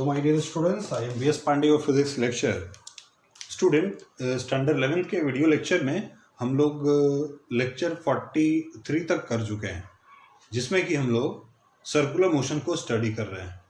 Hello my dear students, I am V.S. Pandey of Physics lecture. Student standard 11 के video lecture में हम लोग lecture 43 तक कर चुके हैं, जिसमें कि हम लोग सर्कुलर मोशन को स्टडी कर रहे हैं.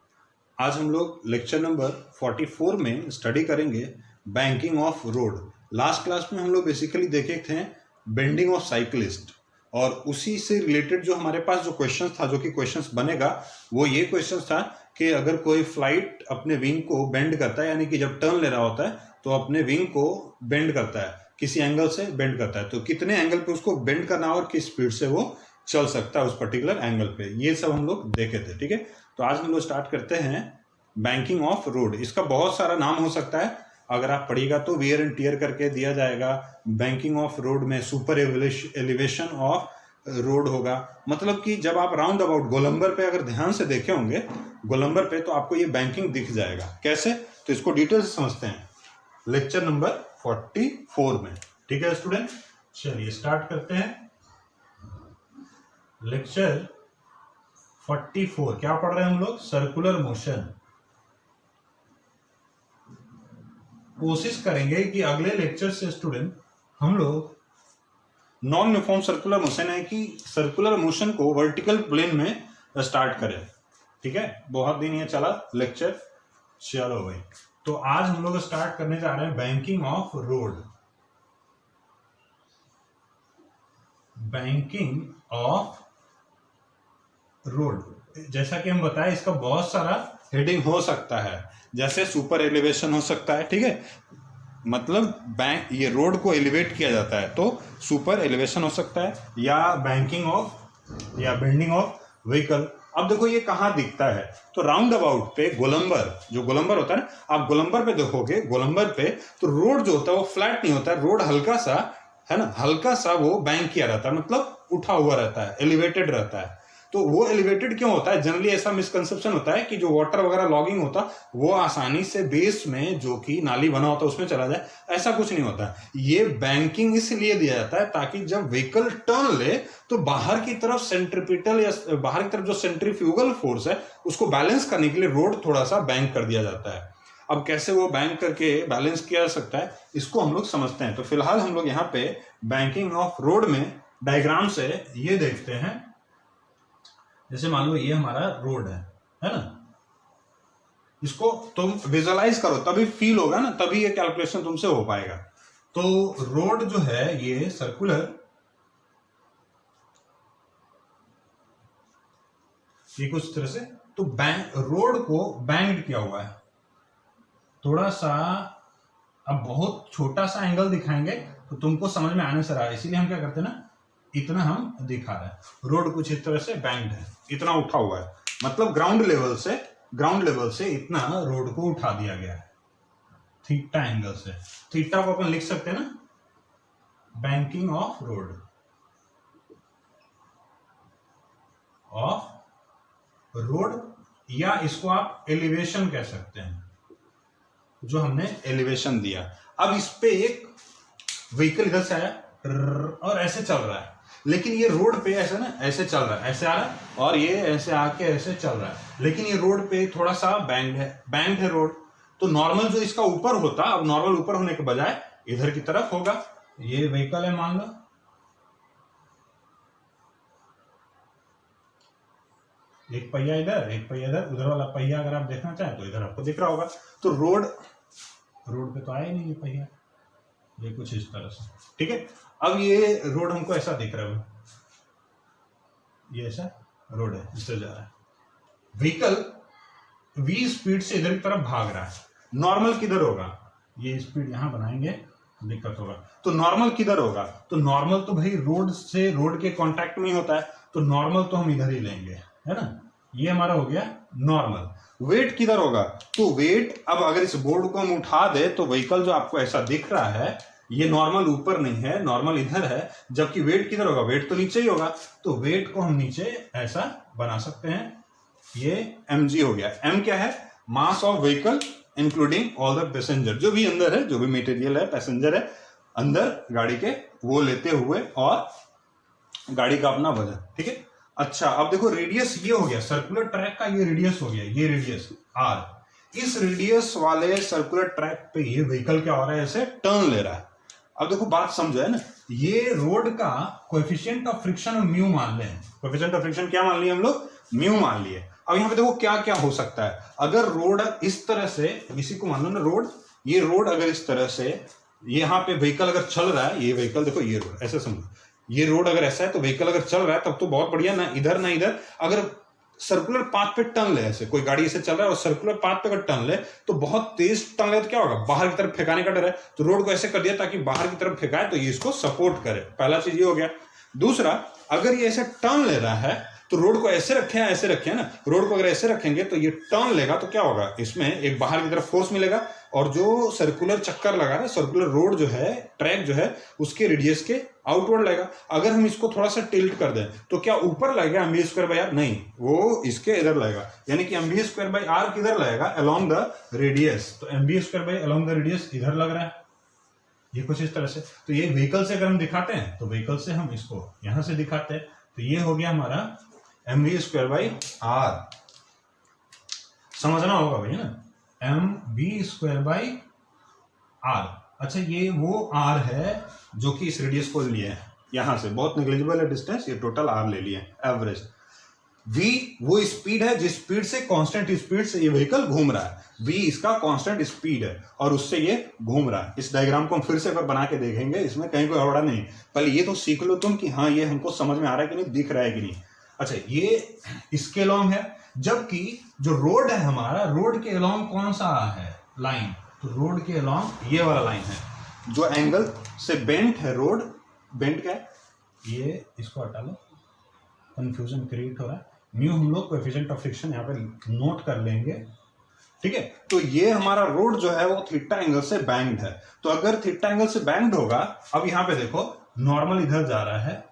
आज हम लोग लेक्चर नंबर 44 में स्टडी करेंगे banking of road. Last class में हम लोग बेसिकली देखे थे बेंडिंग ऑफ साइकिलिस्ट, और उसी से रिलेटेड जो हमारे पास जो क्वेश्चन था, जो कि क्वेश्चन बनेगा, वो ये क्वेश्चन था कि अगर कोई फ्लाइट अपने विंग को बेंड करता है, यानी कि जब टर्न ले रहा होता है तो अपने विंग को बेंड करता है, किसी एंगल से बेंड करता है, तो कितने एंगल पे उसको बेंड करना और किस स्पीड से वो चल सकता है उस पर्टिकुलर एंगल पे, ये सब हम लोग देखे थे. ठीक है, तो आज हम लोग स्टार्ट करते हैं बैंकिंग ऑफ रोड. इसका बहुत सारा नाम हो सकता है, अगर आप पढ़िएगा तो वियर एंड टियर करके दिया जाएगा. बैंकिंग ऑफ रोड में सुपर एलिवेशन ऑफ रोड होगा. मतलब कि जब आप राउंड अबाउट गोलंबर पे अगर ध्यान से देखे होंगे गोलंबर पे, तो आपको ये बैंकिंग दिख जाएगा. कैसे, तो इसको डिटेल से समझते हैं लेक्चर नंबर 44 में. ठीक है स्टूडेंट, चलिए स्टार्ट करते हैं. लेक्चर 44 क्या पढ़ रहे हैं हम लोग? Circular motion. कोशिश करेंगे कि अगले लेक्चर से स्टूडेंट हम लोग नॉन यूनिफॉर्म सर्कुलर मोशन है कि सर्कुलर मोशन को वर्टिकल प्लेन में स्टार्ट करें. ठीक है, बहुत दिन ये चला लेक्चर. चलो भाई, तो आज हम लोग स्टार्ट करने जा रहे हैं banking of road. Banking of road, जैसा कि हम बताएं, इसका बहुत सारा हेडिंग हो सकता है. जैसे सुपर एलिवेशन हो सकता है. ठीक है, मतलब ये रोड को एलिवेट किया जाता है तो सुपर एलिवेशन हो सकता है, या बैंकिंग ऑफ या बेंडिंग ऑफ व्हीकल. अब देखो ये कहाँ दिखता है, तो राउंड अबाउट पे गोलंबर, जो गोलंबर होता है ना, आप गोलंबर पे देखोगे, गोलंबर पे तो रोड जो होता है वो फ्लैट नहीं होता है. रोड हल्का सा है ना, हल्का सा वो बैंक किया रहता है, मतलब उठा हुआ रहता है, एलिवेटेड रहता है. तो वो एलिवेटेड क्यों होता है? जनरली ऐसा मिसकंसेप्शन होता है कि जो वाटर वगैरह लॉगिंग होता वो आसानी से बेस में जो कि नाली बना होता है उसमें चला जाए. ऐसा कुछ नहीं होता. ये बैंकिंग इसलिए दिया जाता है ताकि जब व्हीकल टर्न ले तो बाहर की तरफ सेंट्रीपिटल या बाहर की तरफ जो सेंट्रीफ्यूगल फोर्स है उसको बैलेंस करने के लिए रोड थोड़ा सा बैंक कर दिया जाता है. अब कैसे वो बैंक करके बैलेंस किया जा सकता है, इसको हम लोग समझते हैं. तो फिलहाल हम लोग यहाँ पे बैंकिंग ऑफ रोड में डायग्राम से ये देखते हैं. जैसे मान लो ये हमारा रोड है ना, इसको तुम विजुअलाइज करो तभी फील होगा ना, तभी ये कैलकुलेशन तुमसे हो पाएगा. तो रोड जो है ये सर्कुलर, ये कुछ तरह से, तो रोड को बैंड किया हुआ है थोड़ा सा. अब बहुत छोटा सा एंगल दिखाएंगे तो तुमको समझ में आने से रहा है, इसीलिए हम क्या करते हैं ना, इतना हम दिखा रहे हैं. रोड कुछ इस तरह से बैंड है, इतना उठा हुआ है, मतलब ग्राउंड लेवल से इतना रोड को उठा दिया गया है थीटा एंगल से. थीटा को अपन लिख सकते हैं ना, बैंकिंग ऑफ रोड, या इसको आप एलिवेशन कह सकते हैं, जो हमने एलिवेशन दिया. अब इस पे एक व्हीकल इधर से आया और ऐसे चल रहा है, लेकिन ये रोड पे ऐसे ना, ऐसे चल रहा है, ऐसे आ रहा है, और ये ऐसे आके ऐसे चल रहा है, लेकिन ये रोड पे थोड़ा सा बैंड है रोड. तो नॉर्मल जो इसका ऊपर होता, अब नॉर्मल ऊपर होने के बजाय इधर की तरफ होगा. ये व्हीकल है मान लो, एक पहिया इधर, एक पहिया इधर, उधर वाला पहिया अगर आप देखना चाहें तो इधर आपको दिख रहा होगा. तो रोड पे तो आया ही नहीं ये पहिया, ये कुछ इस तरह से. ठीक है, अब ये रोड हमको ऐसा दिख रहा है, ये ऐसा रोड है, इससे जा रहा है. व्हीकल v स्पीड से इधर की तरफ भाग रहा है. नॉर्मल किधर होगा? ये स्पीड यहां बनाएंगे, दिक्कत होगा. तो नॉर्मल किधर होगा? तो नॉर्मल तो भाई रोड से रोड के कांटेक्ट में ही होता है, तो नॉर्मल तो हम इधर ही लेंगे, है ना. ये हमारा हो गया नॉर्मल. वेट किधर होगा? तो वेट, अब अगर इस बोर्ड को हम उठा दे तो व्हीकल जो आपको ऐसा दिख रहा है, ये नॉर्मल ऊपर नहीं है, नॉर्मल इधर है, जबकि वेट किधर होगा? वेट तो नीचे ही होगा. तो वेट को हम नीचे ऐसा बना सकते हैं, ये mg हो गया. m क्या है? Mass of vehicle including all the passenger, जो भी अंदर है, जो भी मटेरियल है, पैसेंजर है अंदर गाड़ी के, वो लेते हुए, और गाड़ी का अपना वजन. ठीक है, अच्छा अब देखो रेडियस ये हो गया सर्कुलर ट्रैक का, ये रेडियस हो गया, ये रेडियस r, इस रेडियस वाले सर्कुलर ट्रैक पे ये व्हीकल क्या हो रहा है, ऐसे टर्न ले रहा है। अब देखो बात समझो है ना, ये रोड का कोएफिशिएंट ऑफ फ्रिक्शन म्यू मान लें। कोएफिशिएंट ऑफ फ्रिक्शन क्या मान लिए हम लोग, म्यू मान लिए। अब यहाँ पे देखो क्या क्या हो सकता है। अगर रोड इस तरह से, इसी को मान लो ना रोड, ये रोड अगर इस तरह से, यहाँ पे व्हीकल अगर चल रहा है, ये व्हीकल देखो, ये रोड ऐसे समझो, ये रोड अगर ऐसा है तो व्हीकल अगर चल रहा है तब तो बहुत बढ़िया, ना इधर ना इधर। अगर सर्कुलर पाथ पे टर्न ले, ऐसे कोई गाड़ी ऐसे चल रहा है और सर्कुलर पाथ पे अगर टर्न ले तो बहुत तेज टर्न ले तो क्या होगा, बाहर की तरफ फेंकाने का डर है। तो रोड को ऐसे कर दिया ताकि बाहर की तरफ फेंकाए तो ये इसको सपोर्ट करे। पहला चीज ये हो गया। दूसरा, अगर ये ऐसे टर्न ले रहा है तो रोड को ऐसे रखे हैं, ऐसे रखे हैं ना, रोड को अगर ऐसे रखेंगे तो ये टर्न लेगा तो क्या होगा, इसमें एक बाहर की तरफ फोर्स मिलेगा और जो सर्कुलर चक्कर लगा रहा है, सर्कुलर रोड जो है, ट्रैक जो है, उसके रेडियस के आउटवर्ड लगेगा। अगर हम इसको थोड़ा सा टिल्ट कर दें तो क्या ऊपर लगेगा एमवी स्क्वायर बाई आर, नहीं, वो इसके इधर लगेगा। यानी कि एमवी स्क्वायर बाई आर किधर लगेगा, अलोंग द रेडियस। तो m v square by along the radius इधर लग रहा है, ये कुछ इस तरह से। तो ये व्हीकल से अगर हम दिखाते हैं तो व्हीकल से हम इसको यहां से दिखाते हैं तो ये हो गया हमारा एमवी स्क्वायर बाई आर। समझना होगा भैया ना, m v square by r. अच्छा, ये वो आर है जो कि इस रेडियस को लिए है, यहां से बहुत नेग्लिजिबल है डिस्टेंस, ये टोटल आर ले लिए एवरेज। v वो स्पीड है जिस स्पीड से, कांस्टेंट स्पीड से ये व्हीकल घूम रहा है। v इसका कांस्टेंट स्पीड है और उससे ये घूम रहा है। इस डायग्राम को हम फिर से बना के देखेंगे, इसमें कहीं कोई हवड़ा नहीं। पहले ये तो सीख लो तुम कि हाँ ये हमको समझ में आ रहा है कि नहीं, दिख रहा है कि नहीं। अच्छा, ये इसके अलोंग है, जबकि जो रोड है हमारा, रोड के अलोंग कौन सा है लाइन, तो रोड के अलोंग ये वाला लाइन है जो एंगल से बेंट है। रोड बेंट क्या है, ये इसको हटा लो, कंफ्यूजन क्रिएट हो रहा है। म्यू हम लोग कोएफिशिएंट ऑफ फ्रिक्शन यहाँ पे नोट कर लेंगे, ठीक है। तो ये हमारा रोड जो है वो थीटा एंगल से बैंक्ड है। तो अगर थीटा एंगल से बैंक्ड होगा, अब यहाँ पे देखो नॉर्मल इधर जा रहा है,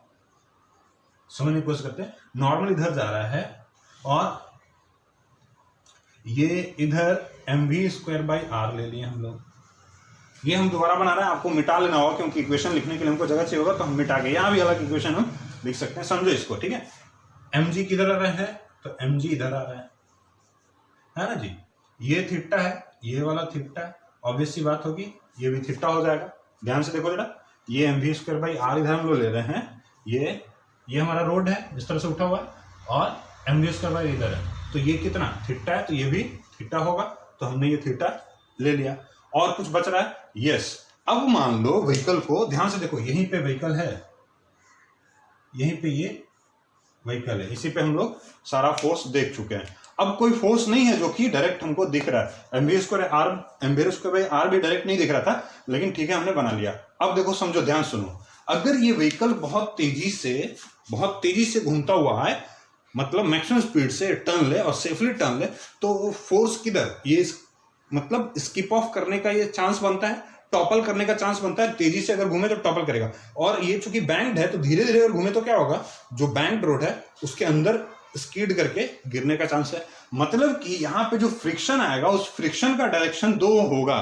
समझने की कोशिश करते हैं, नॉर्मल इधर जा रहा है और ये इधर mv स्क्वायर बाई आर ले लिए हम लोग। ये हम दोबारा बना रहे हैं, आपको मिटा लेना होगा क्योंकि इक्वेशन लिखने के लिए हमको जगह चाहिए होगा, तो हम मिटा के यहाँ भी अलग इक्वेशन हम लिख सकते हैं, समझो इसको, ठीक है। mg किधर आ रहा है, तो mg इधर आ रहा है ना जी। ये थीटा है, ये वाला थीटा है, ऑब्वियस सी बात होगी, ये भी थीटा हो जाएगा। ध्यान से देखो जरा, ये mv स्क्वायर बाई आर इधर हम लोग ले रहे हैं, ये हमारा रोड है इस तरह से उठा हुआ है और mv स्क्वायर बाई इधर है, तो ये कितना थीटा है, तो ये भी थीटा होगा। तो हमने ये थीटा ले लिया। और कुछ बच रहा है, यस। अब मान लो व्हीकल को, ध्यान से देखो, यहीं पे व्हीकल है, यहीं पे ये व्हीकल है, इसी पे हम लोग सारा फोर्स देख चुके हैं। अब कोई फोर्स नहीं है जो कि डायरेक्ट हमको दिख रहा है। एमवी स्क्वायर बाई आर भी डायरेक्ट नहीं दिख रहा था, लेकिन ठीक है हमने बना लिया। अब देखो समझो, ध्यान सुनो, अगर ये व्हीकल बहुत तेजी से घूमता हुआ है, मतलब मैक्सिमम स्पीड से टर्न ले और सेफली टर्न ले, तो फोर्स किधर, ये मतलब स्किप ऑफ करने का ये चांस बनता है, टॉपल करने का चांस बनता है। तेजी से अगर घूमे तो टॉपल करेगा, और ये चूंकि बैंक्ड है तो धीरे धीरे अगर घूमे तो क्या होगा, जो बैंक्ड रोड है उसके अंदर स्कीड करके गिरने का चांस है। मतलब कि यहाँ पे जो फ्रिक्शन आएगा, उस फ्रिक्शन का डायरेक्शन दो होगा।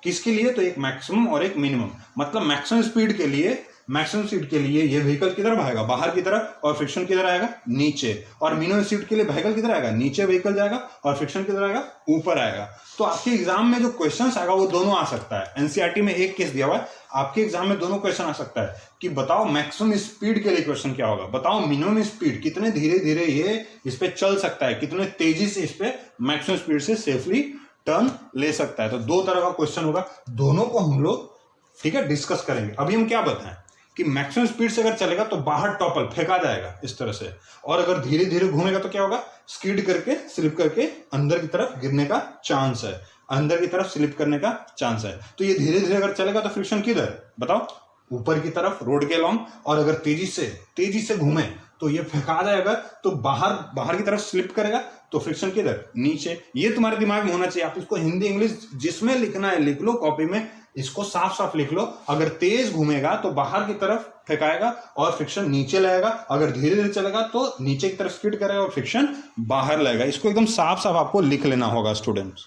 किसके लिए, तो एक मैक्सिमम और एक मिनिमम। मतलब मैक्सिमम स्पीड के लिए ये व्हीकल किधर भागेगा, बाहर की तरफ, और फ्रिक्शन किधर आएगा, नीचे। और मिनिमम स्पीड के लिए व्हीकल किधर आएगा, नीचे व्हीकल जाएगा, और फ्रिक्शन किधर आएगा, ऊपर आएगा। तो आपके एग्जाम में जो क्वेश्चंस आएगा वो दोनों आ सकता है। एनसीईआरटी में एक केस दिया हुआ है, आपके एग्जाम में दोनों क्वेश्चन आ सकता है कि बताओ मैक्सिमम स्पीड के लिए क्वेश्चन क्या होगा, बताओ मिनिमम स्पीड, कितने धीरे धीरे ये इस पे चल सकता है, कितने तेजी से इस पे मैक्सिमम स्पीड से सेफली टर्न ले सकता है। तो दो तरह का क्वेश्चन होगा, दोनों को हम लोग ठीक है डिस्कस करेंगे। अभी हम क्या बताएं कि मैक्सिमम स्पीड से अगर चलेगा तो बाहर टॉपल फेंका जाएगा इस तरह से, और अगर धीरे धीरे घूमेगा तो क्या होगा, स्किड करके स्लिप करके अंदर की तरफ गिरने का चांस है, अंदर की तरफ स्लिप करने का चांस है। तो ये धीरे धीरे अगर चलेगा तो फ्रिक्शन किधर, बताओ, ऊपर की तरफ रोड के अलोंग, और अगर तेजी से घूमे तो ये फेंका जाएगा, तो बाहर की तरफ स्लिप करेगा, तो फ्रिक्शन किधर, नीचे। ये तुम्हारे दिमाग में होना चाहिए। आप इसको हिंदी इंग्लिश जिसमें लिखना है लिख लो, कॉपी में इसको साफ साफ लिख लो। अगर तेज घूमेगा तो बाहर की तरफ फेंकाएगा और फ्रिक्शन नीचे लगेगा, अगर धीरे धीरे चलेगा तो नीचे की तरफ स्किड करेगा और फ्रिक्शन बाहर लगेगा। इसको एकदम साफ साफ आपको लिख लेना होगा स्टूडेंट्स।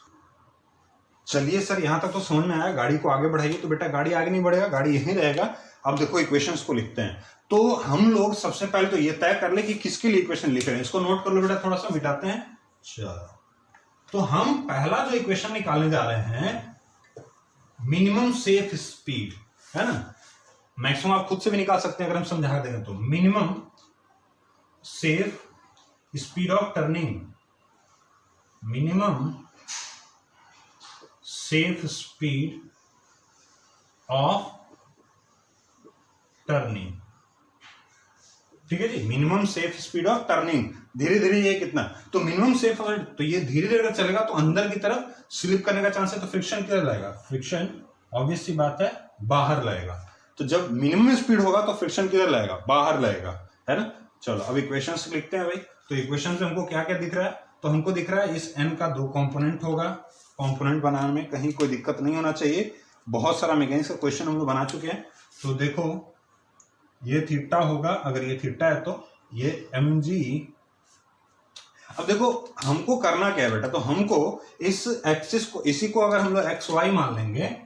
चलिए सर, यहां तक तो समझ में आया। गाड़ी को आगे बढ़ाइए, तो बेटा गाड़ी आगे नहीं बढ़ेगा, गाड़ी यहीं रहेगा। अब देखो इक्वेशंस को लिखते हैं। तो हम लोग सबसे पहले तो ये तय कर ले कि किसके लिए इक्वेशन लिख रहे हैं। इसको नोट कर लो बेटा, थोड़ा सा मिटाते हैं। चलो तो हम पहला जो इक्वेशन निकालने जा रहे हैं, मिनिमम सेफ स्पीड, है ना, मैक्सिमम आप खुद से भी निकाल सकते हैं अगर हम समझा देंगे तो। Minimum safe speed of turning, minimum safe speed of turning, ठीक है जी, minimum safe speed of turning. धीरे धीरे ये कितना, तो मिनिमम सेफ, तो ये धीरे धीरे अगर चलेगा तो अंदर की तरफ स्लिप करने का चांस है, तो फ्रिक्शन किधर लाएगा, फ्रिक्शन ऑब्वियस सी बात है बाहर लाएगा। तो जब मिनिमम स्पीड होगा तो फ्रिक्शन किधर लाएगा, बाहर लाएगा, है ना। चलो अब इक्वेशंस लिखते हैं भाई। तो इक्वेशन से हमको क्या क्या दिख रहा है, तो हमको दिख रहा है इस n का 2 कंपोनेंट होगा। कंपोनेंट बनाने में कहीं कोई दिक्कत नहीं होना चाहिए, बहुत सारा मैकेनिक्स का क्वेश्चन हम लोग बना चुके हैं। तो देखो ये थीटा होगा, अगर ये थीटा है तो ये mg। अब देखो हमको करना क्या है बेटा, तो हमको इस एक्सिस को, इसी को अगर हम लोग xy मान लेंगे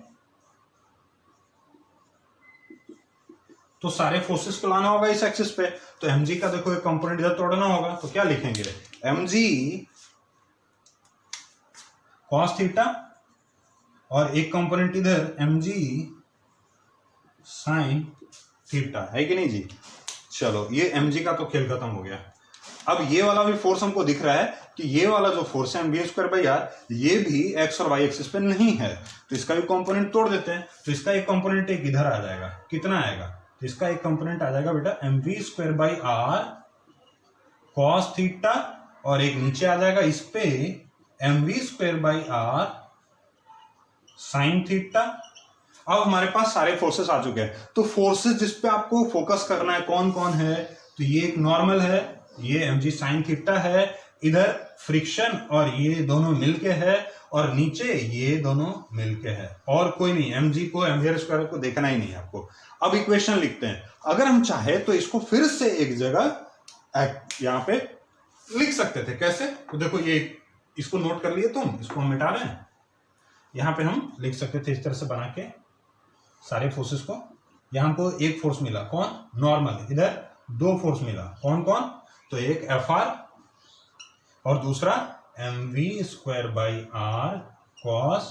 तो सारे फोर्सेस को लाना होगा इस एक्सिस पे। तो mg का देखो एक कंपोनेंट इधर तोड़ना होगा, तो क्या लिखेंगे, mg cos थीटा, और एक कंपोनेंट इधर mg sin थीटा, है कि नहीं जी। चलो ये mg का तो खेल खत्म हो गया। अब ये वाला भी फोर्स हमको दिख रहा है कि ये वाला जो फोर्स है mv²r, ये भी x और y एक्सिस पे नहीं है, तो इसका भी कंपोनेंट तोड़ देते हैं। तो इसका एक कंपोनेंट एक इधर आ जाएगा, कितना आएगा, तो इसका एक कंपोनेंट आ जाएगा बेटा mv²r cos थीटा, और एक नीचे आ जाएगा इस पे mv²r sin थीटा। अब हमारे पास सारे फोर्सेस आ चुके हैं, तो फोर्सेस जिस पे आपको फोकस करना है कौन कौन है, तो ये एक नॉर्मल है, ये mg sin थीटा है, इधर फ्रिक्शन और ये दोनों मिलके है, और नीचे ये दोनों मिलके है, और कोई नहीं, mg को mv² को देखना ही नहीं है आपको। अब इक्वेशन लिखते हैं, अगर हम चाहे तो इसको फिर से एक जगह यहां पे लिख सकते थे, कैसे, तो देखो ये इसको नोट कर लिए तुम, इसको हम मिटा रहे हैं, यहां पे हम लिख सकते थे इस तरह से बना के सारे फोर्सेस को। यहां को एक फोर्स मिला, कौन, नॉर्मल, इधर 2 फोर्स मिला, कौन कौन, तो एक Fr और दूसरा mv²r cos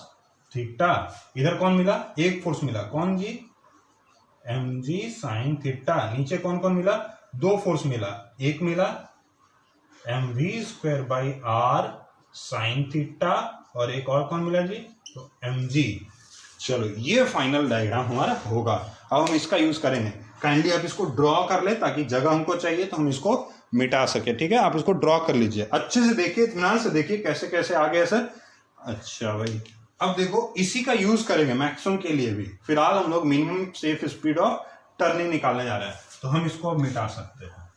थीटा। इधर कौन मिला, एक फोर्स मिला, कौन जी, mg sin थीटा। नीचे कौन कौन मिला, 2 फोर्स मिला, एक मिला mv²r sin थीटा, और एक और कौन मिला जी, तो mg। चलो ये फाइनल डायग्राम हमारा होगा। अब हम इसका यूज करेंगे, काइंडली आप इसको ड्रॉ कर ले, ताकि जगह हमको चाहिए तो हम इसको मिटा सके, ठीक है। आप इसको ड्रॉ कर लीजिए, अच्छे से देखिए, इत्मीनान से देखिए कैसे कैसे आ गया सर। अच्छा भाई, अब देखो इसी का यूज करेंगे मैक्सिमम के लिए भी। फिलहाल हम लोग minimum safe speed of turning निकालने जा रहे हैं, तो हम इसको मिटा सकते हैं।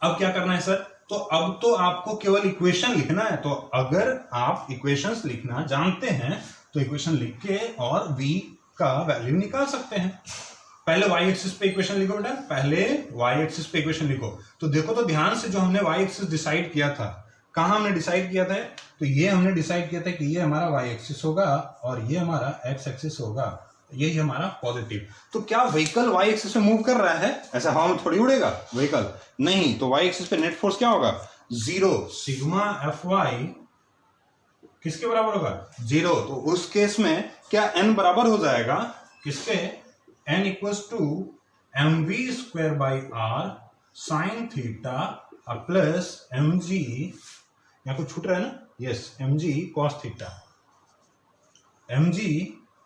अब क्या करना है सर, तो अब तो आपको केवल इक्वेशन लिखना है। तो अगर आप इक्वेशंस लिखना जानते हैं तो इक्वेशन लिख के और v का वैल्यू निकाल सकते हैं। पहले y एक्सिस पे इक्वेशन लिखो बेटा, पहले y एक्सिस पे इक्वेशन लिखो। तो देखो तो ध्यान से, जो हमने y एक्सिस डिसाइड किया था, कहां हमने डिसाइड किया था, तो ये हमने डिसाइड किया था कि ये हमारा y एक्सिस होगा और ये हमारा x एक्सिस होगा, यही हमारा पॉजिटिव। तो क्या व्हीकल y एक्सिस पे मूव कर रहा है, ऐसा हवा में थोड़ी उड़ेगा व्हीकल, नहीं। तो y एक्सिस पे नेट फोर्स क्या होगा, 0, सिग्मा Fy किसके बराबर होगा, 0। तो उस केस में क्या n बराबर हो जाएगा किसके, n equals to mv²r sin theta plus mg, यहाँ कुछ छूट रहा है ना, yes, mg cos theta, mg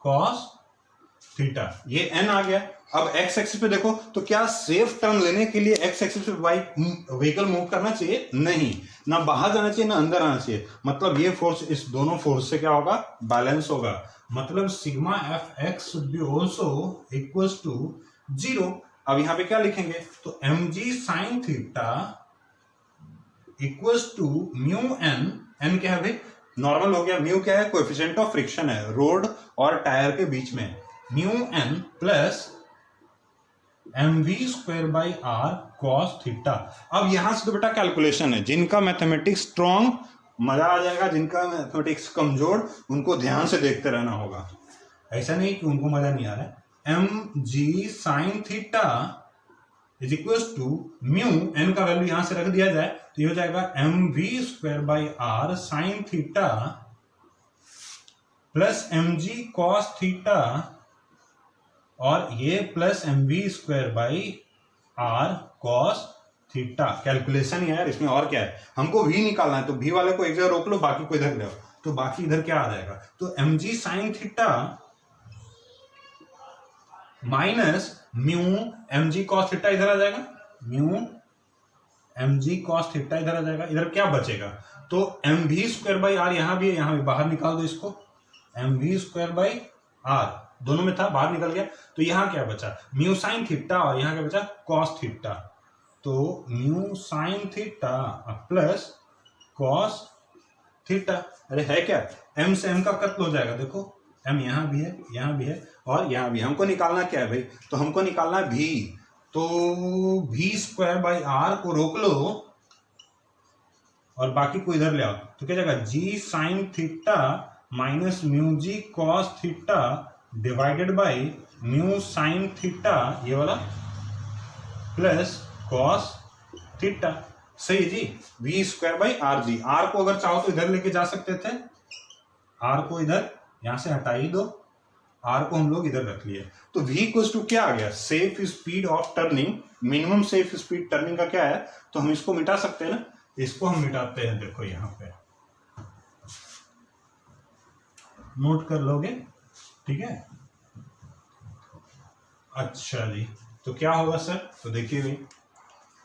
cos theta, ये n आ गया। अब x एक्सिस पे देखो, तो क्या सेफ टर्न लेने के लिए x एक्सिस पे व्हीकल मूव करना चाहिए, नहीं, ना बाहर जाना चाहिए ना अंदर आना चाहिए। मतलब ये फोर्स इस दोनों फोर्स से क्या होगा, बैलेंस होगा। मतलब sigma Fx should be also equals to 0। अब यहां पे क्या लिखेंगे, तो mg sin theta equals to mu n, n क्या है भाई, नॉर्मल हो गया, म्यू क्या है, कोएफिशिएंट ऑफ फ्रिक्शन है रोड और टायर के बीच में, mu n plus mv²r cos theta. अब यहां से तो बेटा कैलकुलेशन है, जिनका मैथमेटिक्स स्ट्रॉन्ग मजा आ जाएगा, जिनका मैथमेटिक्स कमजोर उनको ध्यान से देखते रहना होगा, ऐसा नहीं कि उनको मजा नहीं आ रहा है। mg sin theta is equal to mu, n का वैल्यू यहां से रख दिया जाए तो ये हो जाएगा mv² sine theta plus mg cos theta और ये plus mv² cos theta. Calculation ही है यार, इसमें और क्या है, हमको v निकालना है तो v वाले को एक जगह रोक लो, बाकी को इधर ले आओ, तो बाकी इधर क्या आ जाएगा, तो mg sign theta minus mu mg cos theta इधर आ जाएगा, म्यू mg कॉस थीटा इधर आ जाएगा, इधर क्या बचेगा, तो mv²r यहां भी है, यहां भी बाहर निकाल दो इसको, mv²r दोनों में था, बाहर निकल गया, तो यहां क्या बचा, म्यू साइन थीटा और यहां क्या बचा कॉस थीटा, तो mu sine theta plus cos theta. अरे है क्या, m से m का कत्ल हो जाएगा, देखो m यहां भी है, यहां भी है और यहां भी, हमको निकालना क्या है भाई, तो हमको निकालना है v, तो v²r को रोक लो और बाकी को इधर ले आओ, तो क्या जाएगा g sine theta minus mu g cos theta divided by mu sine theta ये वाला प्लस कॉस थीटा। सही जी, v²r जी, r को अगर चाहो तो इधर लेके जा सकते थे, r को इधर यहां से हटा ही दो, r को हम लोग इधर रख लिए, तो v इक्वल्स टू क्या आ गया, safe speed of turning, minimum safe speed turning का क्या है, तो हम इसको मिटा सकते हैं ना, इसको हम मिटाते हैं, देखो यहां पे नोट कर लोगे, ठीक है। अच्छा जी, तो क्या होगा सर, तो देखिए भाई,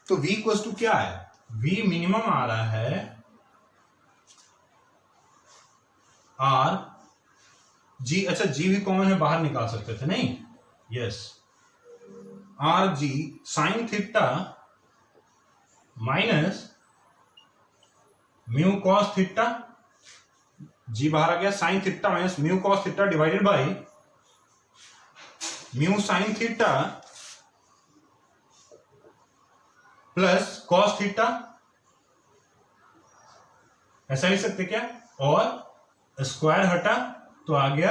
तो v इक्वल्स टू क्या है, v मिनिमम आ रहा है r g, अच्छा g भी कॉमन है, बाहर निकाल सकते थे नहीं, yes, r g sine theta minus mu cos theta, g बाहर आ गया, sign theta minus mu cos theta divided by mu sine theta plus cos theta, ऐसा लिख सकते क्या, और स्क्वायर हटा तो आ गया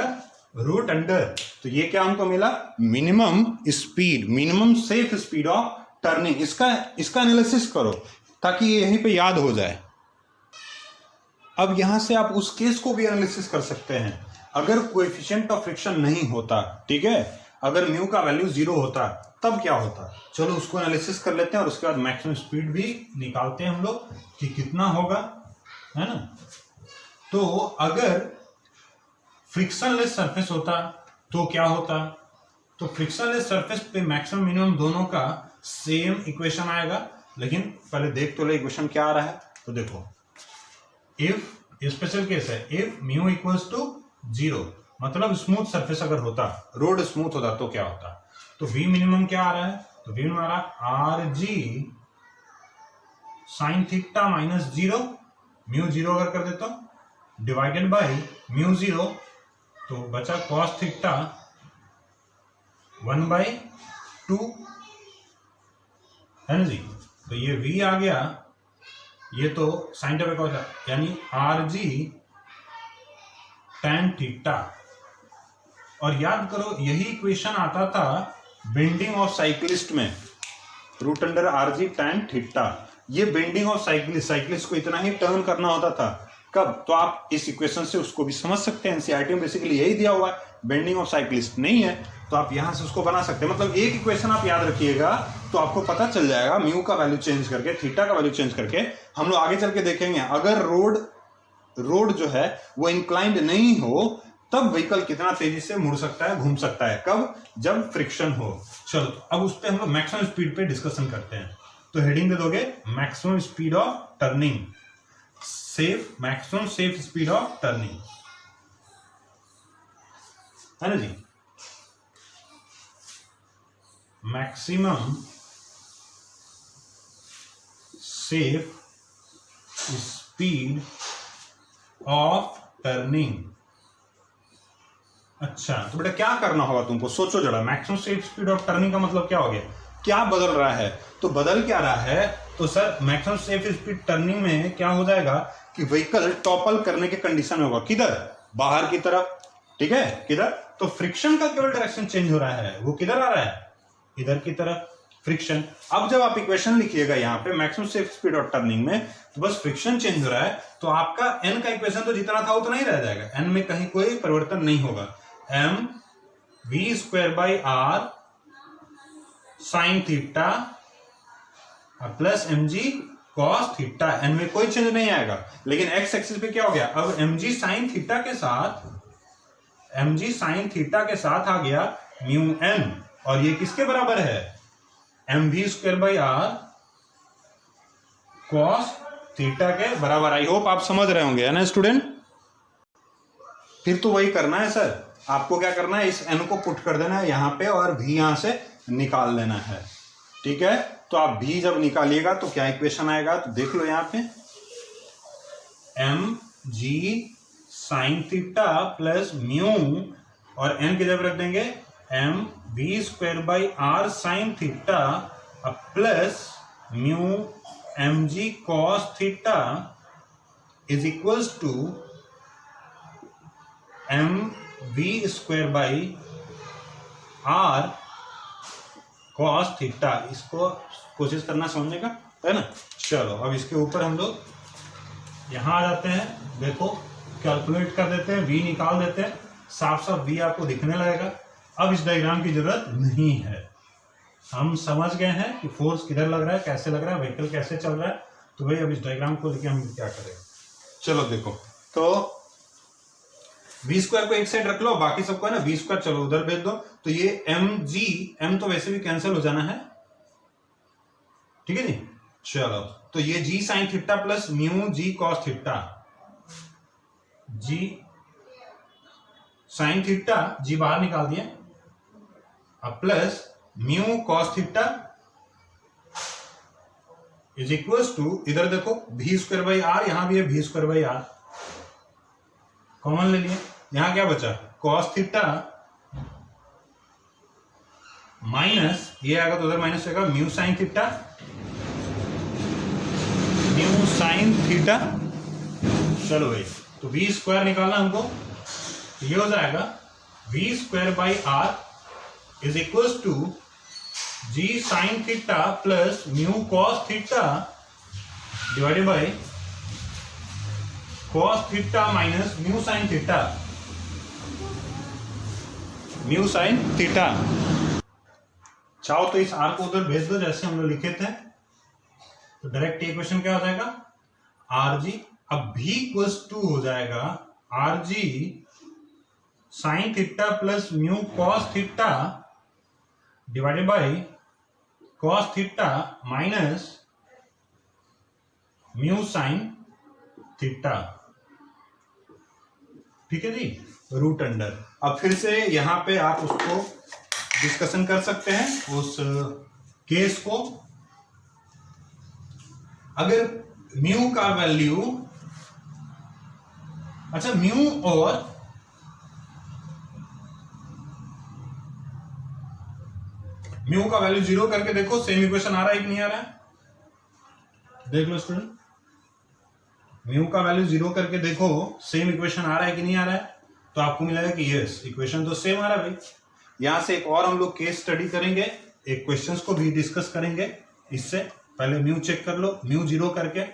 रूट अंडर, तो ये क्या हमको मिला, minimum speed, minimum safe speed of turning. इसका एनालिसिस करो ताकि ये यहीं पे याद हो जाए। अब यहां से आप उस केस को भी एनालिसिस कर सकते हैं, अगर कोएफिशिएंट ऑफ फ्रिक्शन नहीं होता, ठीक है, अगर म्यू का वैल्यू 0 होता तब क्या होता, चलो उसको एनालिसिस कर लेते हैं और उसके बाद मैक्सिमम स्पीड भी निकालते हैं हम लोग कि कितना होगा, है ना। तो अगर फ्रिक्शनलेस सरफेस होता तो क्या होता, तो फ्रिक्शनलेस सरफेस पे मैक्सिमम मिनिमम दोनों का सेम इक्वेशन आएगा, लेकिन पहले देख तो ले इक्वेशन क्या आ रहा है, तो देखो इफ स्पेशल केस है, इफ म्यू इक्वल्स टू 0, मतलब स्मूथ सरफेस अगर होता, रोड स्मूथ होता तो क्या होता, तो v मिनिमम क्या आ रहा है, तो v मिनिमम आ रहा है R G sine theta minus 0, mu 0 अगर कर देता डिवाइडेड बाई म्यू 0, तो बचा कॉस थीटा 1/2, है ना जी, तो ये v आ गया, ये तो साइन थीटा का होता, यानी आर जी टैन थीटा, और याद करो यही इक्वेशन आता था बेंडिंग ऑफ साइक्लिस्ट में, root under r g tan theta, ये बेंडिंग ऑफ साइक्लिस्ट को इतना ही टर्न करना होता था, कब, तो आप इस इक्वेशन से उसको भी समझ सकते हैं, एनसीईआरटी में बेसिकली यही दिया हुआ है, बेंडिंग ऑफ साइक्लिस्ट नहीं है तो आप यहां से उसको बना सकते हैं, मतलब एक इक्वेशन आप याद रखिएगा तो आपको पता चल जाएगा, म्यू का वैल्यू चेंज करके, थीटा का वैल्यू चेंज करके, हम लोग आगे चल के देखेंगे अगर रोड जो है वो इंक्लाइंड नहीं हो तब व्हीकल कितना तेजी से मुड़ सकता है, घूम सकता है, कब, जब फ्रिक्शन हो। चलो अब उस पर हम लोग मैक्सिमम स्पीड पे डिस्कशन करते हैं, तो हेडिंग दे दोगे maximum speed of turning, safe, maximum safe speed of turning, है ना जी, maximum safe speed of turning. अच्छा तो बेटा क्या करना होगा तुमको, सोचो जरा, maximum safe speed of turning का मतलब क्या हो गया, क्या बदल रहा है, तो बदल क्या रहा है, तो sir maximum safe speed turning में क्या हो जाएगा कि व्हीकल टॉपल करने के कंडीशन में होगा, किधर, बाहर की तरफ, ठीक है, किधर, तो फ्रिक्शन का केवल डायरेक्शन चेंज हो रहा है, वो किधर आ रहा है, इधर की तरफ, फ्रिक्शन। अब जब आप इक्वेशन लिखिएगा यहाँ पे maximum safe speed of turning में, तो बस फ्रिक्शन चेंज हो रहा है, तो आपका एन का इक्वेशन तो जितना था उतना ही रह जाएगा, एन में कहीं कोई परिवर्तन नहीं होगा। M v square by r sine theta plus m g cos theta, n में कोई चेंज नहीं आएगा। लेकिन एक्स एक्सिस पे क्या हो गया, अब एम जी साइन थीटा के साथ आ गया म्यू एन, और ये किसके बराबर है, m v square by r cos theta के बराबर। आई होप आप समझ रहे होंगे, है ना स्टूडेंट। फिर तो वही करना है सर, आपको क्या करना है, इस एन को पुट कर देना है यहाँ पे और भी यहां से निकाल लेना है, ठीक है। तो आप भी जब निकालिएगा तो क्या इक्वेशन आएगा, तो देख लो यहाँ पे, m g sine theta plus mu, और एन की जगह रख देंगे m v square by r sine theta plus mu m g cos theta is equals to m v square by r cos theta. इसको कोशिश करना समझने का, है ना। चलो अब इसके ऊपर हम लोग यहाँ आ जाते हैं, देखो कैलकुलेट कर देते हैं, v निकाल देते हैं, साफ साफ v आपको दिखने लगेगा। अब इस डायग्राम की जरूरत नहीं है, हम समझ गए हैं कि फोर्स किधर लग रहा है, कैसे लग रहा है, व्हीकल कैसे चल रहा है। तो भाई अब इस डायग्राम को लेके हम क्या करें, चलो देखो, तो वी स्क्वायर को एक साइड रख लो, बाकी सबको है ना वी स्क्वायर चलो उधर भेज दो। तो ये एम जी, एम तो वैसे भी कैंसिल हो जाना है, ठीक है जी। चलो तो ये g sine theta plus mu g cos theta, g sine theta g बाहर निकाल दिया, अब plus mu cos theta is equals to, इधर देखो भी स्क्वायर बाई आर, यहां भी है भी स्क्वायर बाई आर, कॉमन ले लिए, यहां क्या बचा कॉस थीटा माइनस, ये आएगा तो उधर माइनस होगा, mu sine theta, mu sine theta. चलो भाई, तो वी स्क्वायर निकालना हमको, तो ये हो जाएगा v square by r is equals to g sine theta plus mu cos theta divided by cos theta minus mu sine theta, mu sine theta. चाहो तो इस आर को उधर भेज दो जैसे हम लोग लिखे थे, तो डायरेक्ट इक्वेशन क्या हो जाएगा, आर जी, अब भी इक्वल्स टू हो जाएगा R G sine theta plus mu cos theta divided by cos theta minus mu sine theta, ठीक है जी, रूट अंडर। अब फिर से यहां पे आप उसको डिस्कशन कर सकते हैं, उस केस को। अगर म्यू का वैल्यू, अच्छा म्यू और म्यू का वैल्यू 0 करके देखो, सेम इक्वेशन आ रहा है कि नहीं आ रहा है, देख लो स्टूडेंट, म्यू का वैल्यू 0 करके देखो सेम इक्वेशन आ रहा है कि नहीं आ रहा है, तो आपको मिलेगा कि यस इक्वेशन तो सेम आ रहा है भाई। यहां से एक और हम लोग केस स्टडी करेंगे, एक क्वेश्चंस को भी डिस्कस करेंगे। इससे पहले म्यू चेक कर लो, म्यू 0 करके,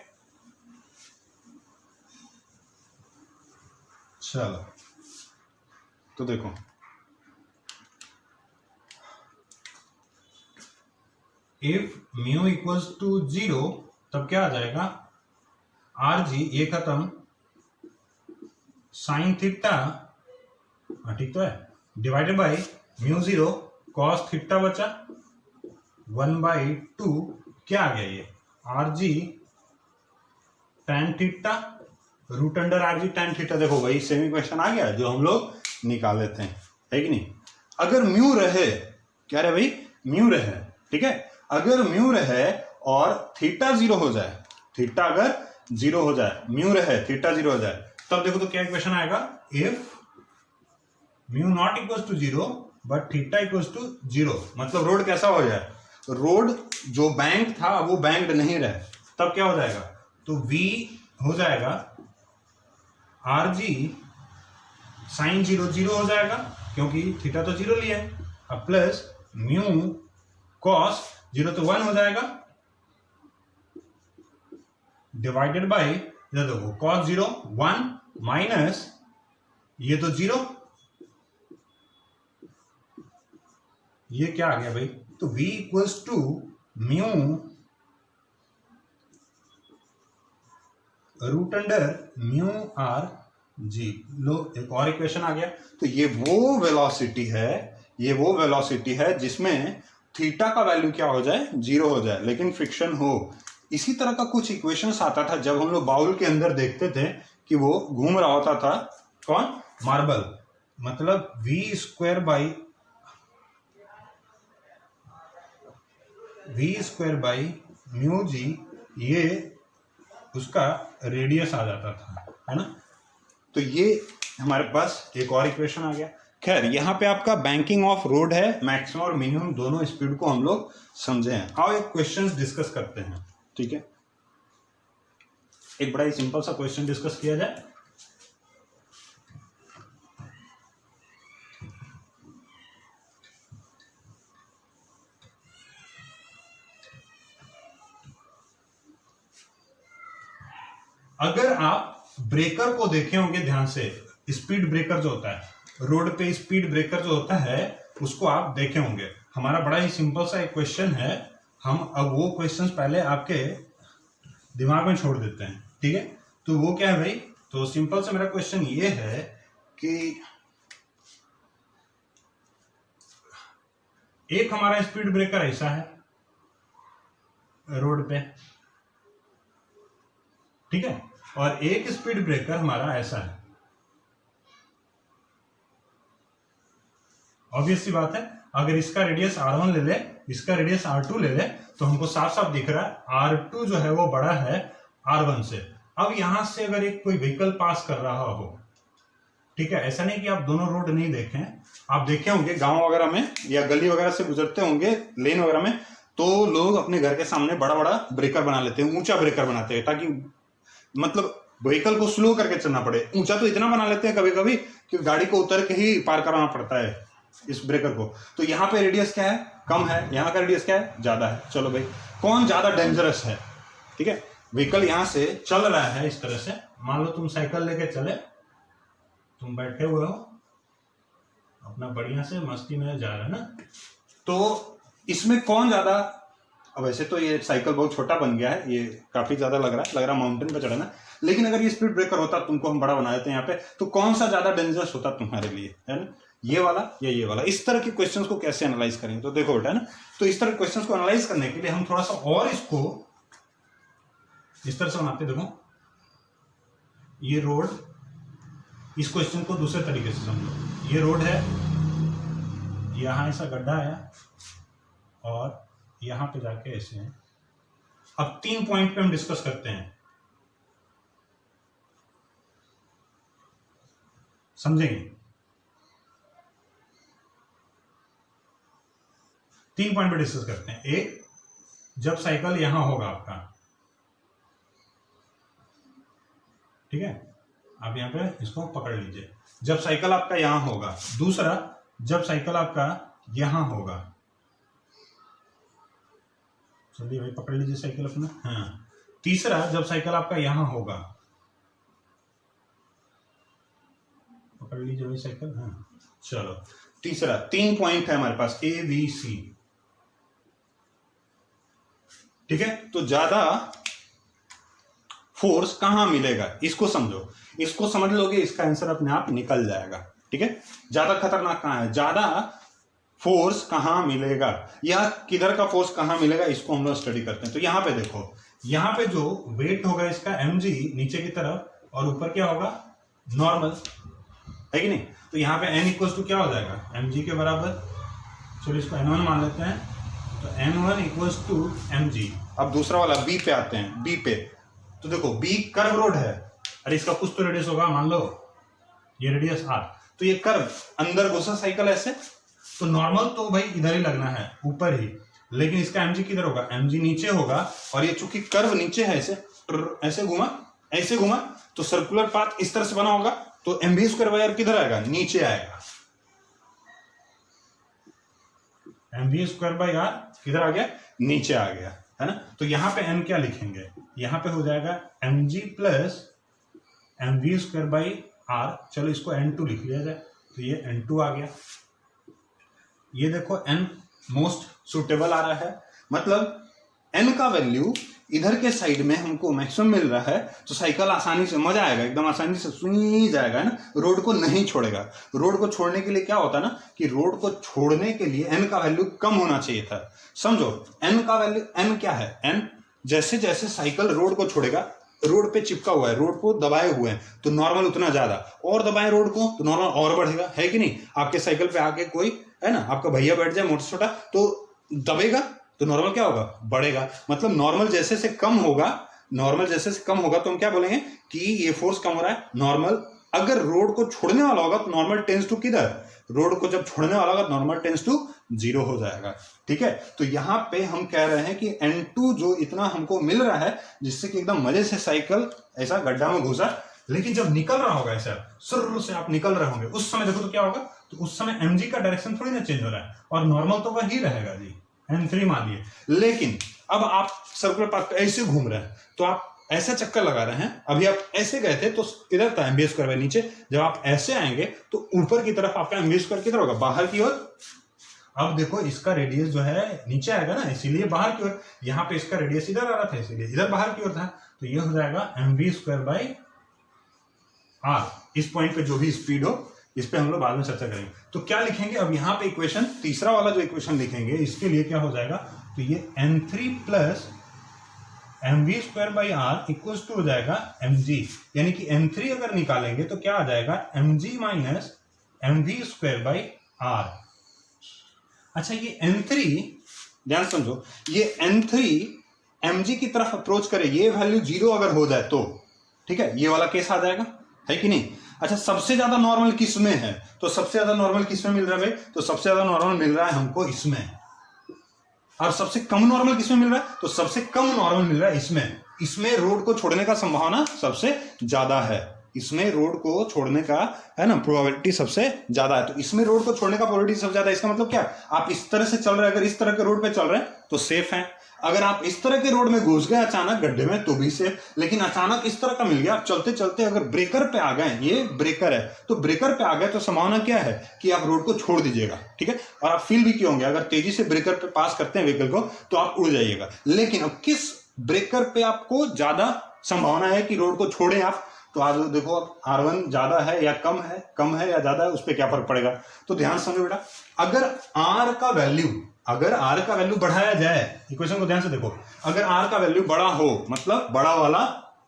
चलो तो देखो इफ म्यू इक्वल्स टू 0 तब क्या आ जाएगा, आर जी, ये खत्म, साइन थीटा, ठीक तो है, divided by mu 0 cos theta बचा 1/2, क्या आ गया ये r g tan theta, root under r g tan theta. देखो वही सेम इक्वेशन आ गया जो हम लोग निकाले थे, है कि नहीं। अगर म्यू रहे, क्या रहे भाई, म्यू रहे, ठीक है, अगर म्यू रहे और थीटा 0 हो जाए, थीटा अगर 0 हो जाए, म्यू रहे थीटा 0 हो जाए, तब देखो तो क्या इक्वेशन आएगा, if mu not equals to 0 but theta equals to 0, मतलब रोड कैसा हो जाए, रोड जो बैंक था वो बैंक्ड नहीं रहे, तब क्या हो जाएगा, तो v हो जाएगा आर जी साइन 0 0 हो जाएगा, क्योंकि थीटा तो 0 लिया है, अब प्लस म्यू कॉस 0 तो 1 हो जाएगा, डिवाइडेड बाई इधर देखो cos 0 1 माइनस ये तो 0, ये क्या आ गया भाई, तो v equals to mu root under mu r g. लो एक और इक्वेशन आ गया। तो ये वो वेलोसिटी है, ये वो वेलोसिटी है जिसमें थीटा का वैल्यू क्या हो जाए, 0 हो जाए, लेकिन फ्रिक्शन हो। इसी तरह का कुछ इक्वेशंस आता था जब हम लोग बाउल के अंदर देखते थे कि वो घूम रहा होता था, कौन, मार्बल, मतलब v square by mu G, ये उसका रेडियस आ जाता था, है ना। तो ये हमारे पास एक और इक्वेशन आ गया। खैर यहाँ पे आपका बैंकिंग ऑफ रोड है, मैक्सिमम और मिनिमम दोनों स्पीड को हम लोग समझे हैं। आओ एक क्वेश्चन डिस्कस करते हैं, ठीक है। एक बड़ा ही सिंपल सा क्वेश्चन डिस्कस किया जाए। अगर आप ब्रेकर को देखे होंगे ध्यान से, स्पीड ब्रेकर जो होता है, रोड पे स्पीड ब्रेकर जो होता है उसको आप देखे होंगे। हमारा बड़ा ही सिंपल सा एक क्वेश्चन है, हम अब वो क्वेश्चंस पहले आपके दिमाग में छोड़ देते हैं, ठीक है। तो वो क्या है भाई, तो सिंपल सा मेरा क्वेश्चन ये है कि एक हमारा स्पीड ब्रेकर ऐसा है रोड पे, ठीक है, और एक स्पीड ब्रेकर हमारा ऐसा है। ऑब्वियस सी बात है, अगर इसका रेडियस R1 ले ले, इसका रेडियस R2 ले ले, तो हमको साफ साफ दिख रहा है R2 जो है वो बड़ा है R1 से। अब यहां से अगर एक कोई व्हीकल पास कर रहा हो, ठीक है, ऐसा नहीं कि आप दोनों रोड नहीं देखें, आप देखे होंगे गांव वगैरह में या गली वगैरह से गुजरते होंगे लेन वगैरह में, तो लोग अपने घर के सामने बड़ा बड़ा ब्रेकर बना लेते हैं, ऊंचा ब्रेकर बनाते हैं, ताकि मतलब व्हीकल को स्लो करके चलना पड़े। ऊंचा तो इतना बना लेते हैं कभी कभी कि गाड़ी को उतर के ही पार कराना पड़ता है इस ब्रेकर को। तो यहाँ पे रेडियस क्या है, कम है, यहाँ का रेडियस क्या है, ज्यादा है। चलो भाई, कौन ज्यादा डेंजरस है, ठीक है। व्हीकल यहाँ से चल रहा है इस तरह से, मान लो तुम साइकिल लेके चले, तुम बैठे हुए हो अपना बढ़िया से मस्ती में जा रहे हैं ना, तो इसमें कौन ज्यादा, अब वैसे तो ये साइकिल बहुत छोटा बन गया है, ये काफी ज्यादा लग रहा है माउंटेन पे चढ़ना, लेकिन अगर ये स्पीड ब्रेकर होता, तुमको हम बड़ा बना देते हैं यहाँ पे, तो कौन सा ज्यादा डेंजरस होता तुम्हारे लिए, है ना, ये वाला या ये वाला। इस तरह के क्वेश्चंस को कैसे एनालाइज करेंगे, तो देखो बेटा, है ना, तो इस तरह के क्वेश्चंस को एनालाइज करने के लिए हम थोड़ा सा और इसको इस तरह से बनाते। देखो ये रोड, इस क्वेश्चन को दूसरे तरीके से समझो। ये रोड है, यहां ऐसा गड्ढा है और यहां पे जाके ऐसे हैं। अब 3 पॉइंट पे हम डिस्कस करते हैं, समझेंगे। 3 पॉइंट पे डिस्कस करते हैं। एक, जब साइकिल यहां होगा आपका, ठीक है, आप यहां पे इसको पकड़ लीजिए, जब साइकिल आपका यहां होगा। दूसरा, जब साइकिल आपका यहां होगा, चलिए भाई पकड़ लीजिए साइकिल अपना, हाँ। तीसरा, जब साइकिल आपका यहां होगा, पकड़ लीजिए भाई साइकिल, हाँ। चलो तीसरा, 3 पॉइंट है हमारे पास, A B C, ठीक है। तो ज्यादा फोर्स कहां मिलेगा, इसको समझो, इसको समझ लोगे, इसका आंसर अपने आप निकल जाएगा, ठीक है। ज्यादा खतरनाक कहां है, ज्यादा फोर्स कहां मिलेगा या किधर का फोर्स कहां मिलेगा, इसको हम लोग स्टडी करते हैं। तो यहां पे देखो, यहां पे जो वेट होगा इसका mg नीचे की तरफ, और ऊपर क्या होगा, नॉर्मल, है कि नहीं। तो यहाँ पे n इक्वल टू क्या हो जाएगा, mg के बराबर। चलो इसको n1 मान लेते हैं, तो n1 इक्वल टू mg। अब दूसरा वाला b पे आते हैं, b पे, तो देखो b कर्व रोड है, अरे इसका कुछ तो रेडियस होगा, मान लो ये रेडियस r, तो ये कर्व अंदर घुसा साइकिल ऐसे, तो नॉर्मल तो भाई इधर ही लगना है, ऊपर ही, लेकिन इसका mg किधर होगा, mg नीचे होगा, और ये चूंकि कर्व नीचे है, ऐसे घुमा, ऐसे घुमा, तो सर्कुलर पाथ इस तरह से बना होगा, तो mv स्क्वायर बाई r किधर आएगा, नीचे आएगा। mv स्क्वायर बाई r किधर आ गया, नीचे आ गया, है ना। तो यहाँ पे n क्या लिखेंगे, यहाँ पे हो जाएगा mg plus mv square by r, चलो इसको n2 लिख लिया जाए, तो ये n2 आ गया। ये देखो n मोस्ट सुटेबल आ रहा है, मतलब n का वैल्यू इधर के साइड में हमको मैक्सिमम मिल रहा है, तो साइकिल आसानी से, मजा आएगा, एकदम आसानी से सुनी जाएगा, है ना, रोड को नहीं छोड़ेगा। रोड को छोड़ने के लिए क्या होता है ना, कि रोड को छोड़ने के लिए n का वैल्यू कम होना चाहिए था। समझो n का वैल्यू, n क्या है, n जैसे जैसे साइकिल रोड को छोड़ेगा, रोड पे चिपका हुआ है, रोड को दबाए हुए हैं, तो नॉर्मल उतना ज्यादा, और दबाए रोड को तो नॉर्मल और बढ़ेगा, है कि नहीं। आपके साइकिल पे आके कोई, है ना, आपका भैया बैठ जाए मोटा छोटा, तो दबेगा तो नॉर्मल क्या होगा, बढ़ेगा। मतलब नॉर्मल जैसे से कम होगा, नॉर्मल जैसे से कम होगा तो हम क्या बोलेंगे कि ये फोर्स कम हो रहा है, नॉर्मल। अगर रोड को छोड़ने वाला होगा तो नॉर्मल टेंस टू किधर, रोड को जब छोड़ने वाला होगा तो नॉर्मल टेंस टू 0 हो जाएगा, ठीक है। तो यहाँ पे हम कह रहे हैं कि n2 जो इतना हमको मिल रहा है, जिससे कि एकदम मजे से साइकिल ऐसा गड्ढा में घुसा, लेकिन जब निकल रहा होगा ऐसा शुरू से आप निकल रहे होंगे, उस समय देखो तो क्या होगा, तो उस समय mg का डायरेक्शन थोड़ी ना चेंज हो रहा है, और नॉर्मल तो वही रहेगा जी, n3 मान लिए। लेकिन अब आप सर्कुलर पाथ ऐसे घूम रहे हैं, तो आप ऐसा चक्कर लगा रहे हैं, अभी आप ऐसे गए थे तो इधर था mv स्क्वायर नीचे, जब आप ऐसे आएंगे तो ऊपर की तरफ आपका mv स्क्वायर किधर होगा, बाहर की ओर। अब देखो इसका रेडियस जो है नीचे आएगा ना, इसीलिए बाहर की ओर, यहाँ पे इसका रेडियस इधर आ रहा था, इसीलिए इधर बाहर की ओर था, तो ये हो जाएगा mv स्क्वायर बाई r। इस पॉइंट पे जो भी स्पीड हो, इस पे हम लोग बाद में चर्चा करेंगे। तो क्या लिखेंगे अब यहाँ पे इक्वेशन, तीसरा वाला जो इक्वेशन लिखेंगे, इसके लिए क्या हो जाएगा, तो ये n3 plus mv square by r equals to हो जाएगा mg, यानी कि n3 अगर निकालेंगे तो क्या आ जाएगा, mg minus mv square by r। अच्छा ये n3, ध्यान समझो, ये n3 mg की तरफ अप्रोच करे, ये वैल्यू 0 अगर हो जाए तो, ठीक है, ये वाला केस आ जाएगा, है कि नहीं। अच्छा सबसे ज्यादा नॉर्मल किस में है, तो सबसे ज्यादा नॉर्मल किस में मिल रहा है भाई, तो सबसे ज्यादा नॉर्मल मिल रहा है हमको इसमें। और सबसे कम नॉर्मल किस में मिल रहा है, तो सबसे कम नॉर्मल मिल रहा है इसमें। इसमें रोड को छोड़ने का संभावना सबसे ज्यादा है, इसमें रोड को छोड़ने का, है ना, प्रोबेबिलिटी सबसे ज्यादा है। तो इसमें रोड को छोड़ने का प्रोबेबिलिटी सबसे ज्यादा है। इसका मतलब क्या, आप इस तरह से चल रहे हैं, अगर इस तरह के रोड पे चल रहे हैं तो सेफ है। अगर आप इस तरह के रोड में घुस गए अचानक गड्ढे में तो भी सेफ, लेकिन अचानक इस तरह का मिल गया, आप चलते चलते अगर ब्रेकर पे आ गए, ये ब्रेकर है तो ब्रेकर पे आ गए, तो संभावना क्या है कि आप रोड को छोड़ दीजिएगा, ठीक है। और आप फील भी किए होंगे, अगर तेजी से ब्रेकर पे पास करते हैं व्हीकल को तो आप उड़ जाइएगा। लेकिन अब किस ब्रेकर पे आपको ज्यादा संभावना है कि रोड को छोड़े आप, तो आज देखो अब R1 ज्यादा है या कम है या ज्यादा है, उस पर क्या फर्क पड़ेगा। तो ध्यान समझो बेटा, अगर R का वैल्यू बढ़ाया जाए, इक्वेशन को ध्यान से देखो, अगर R का वैल्यू बड़ा हो, मतलब बड़ा वाला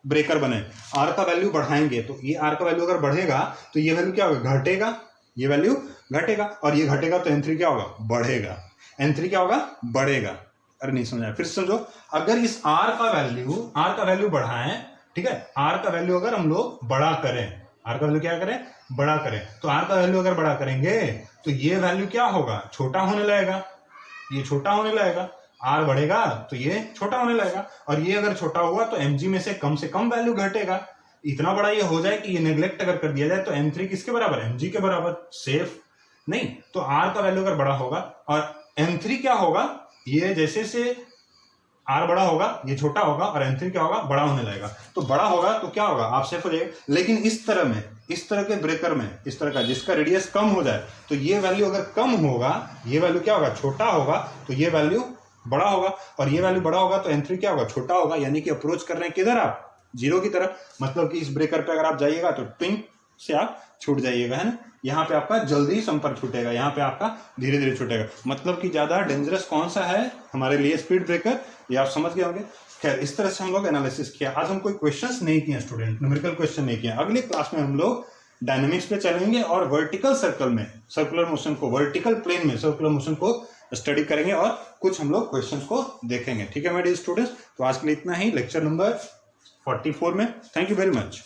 ब्रेकर बने, R का वैल्यू बढ़ाएंगे, तो ये R का वैल्यू अगर बढ़ेगा तो ये वैल्यू क्या होगा, घटेगा, ये वैल्यू घटेगा, और ये घटेगा तो n3 क्या होगा, बढ़ेगा, n3 क्या होगा, बढ़ेगा। अरे नहीं समझा, फिर समझो, अगर इस R का वैल्यू बढ़ाएं, ठीक है, R का वैल्यू अगर हम लोग बड़ा करें, R का वैल्यू क्या करें, बड़ा करें, तो R का वैल्यू अगर बड़ा करेंगे तो ये वैल्यू क्या होगा, छोटा होने लगेगा, ये छोटा होने लगेगा, R बढ़ेगा तो ये छोटा होने लगेगा, और ये अगर छोटा हुआ तो mg में से कम वैल्यू घटेगा। इतना बड़ा ये हो जाए कि ये नेग्लेक्ट अगर कर दिया जाए तो m3 किसके बराबर, mg के बराबर, सेफ नहीं। तो R का वैल्यू अगर बड़ा होगा और m3 क्या होगा, ये जैसे से R बड़ा होगा ये छोटा होगा, और n3 क्या होगा, बड़ा होने लगेगा। तो बड़ा होगा तो क्या होगा, आप सेफ हो जाएगा। लेकिन इस तरह के ब्रेकर में, इस तरह का जिसका रेडियस कम हो जाए, तो ये वैल्यू अगर कम होगा, ये वैल्यू क्या होगा, छोटा होगा, तो ये वैल्यू बड़ा होगा, और ये वैल्यू बड़ा होगा तो n3 क्या होगा, छोटा होगा। यानी कि अप्रोच कर रहे हैं किधर, आप 0 की तरफ। मतलब कि इस ब्रेकर पे अगर आप जाइएगा तो ट्विंग से आप छूट जाइएगा, है ना। यहाँ पे आपका जल्दी संपर्क छूटेगा, यहाँ पे आपका धीरे धीरे छूटेगा। मतलब कि ज्यादा डेंजरस कौन सा है हमारे लिए, स्पीड ब्रेकर, ये आप समझ गए होंगे। खैर इस तरह से हम लोग एनालिसिस किया। आज हम कोई क्वेश्चंस नहीं किए स्टूडेंट, न्यूमेरिकल क्वेश्चन नहीं किए। अगले क्लास में हम लोग डायनेमिक्स पे चलेंगे और वर्टिकल सर्कल में सर्कुलर मोशन को, वर्टिकल प्लेन में सर्कुलर मोशन को स्टडी करेंगे, और कुछ हम लोग क्वेश्चंस को देखेंगे। ठीक है मेरे स्टूडेंट्स, तो आज के लिए इतना ही, लेक्चर नंबर 44 में। Thank you very much.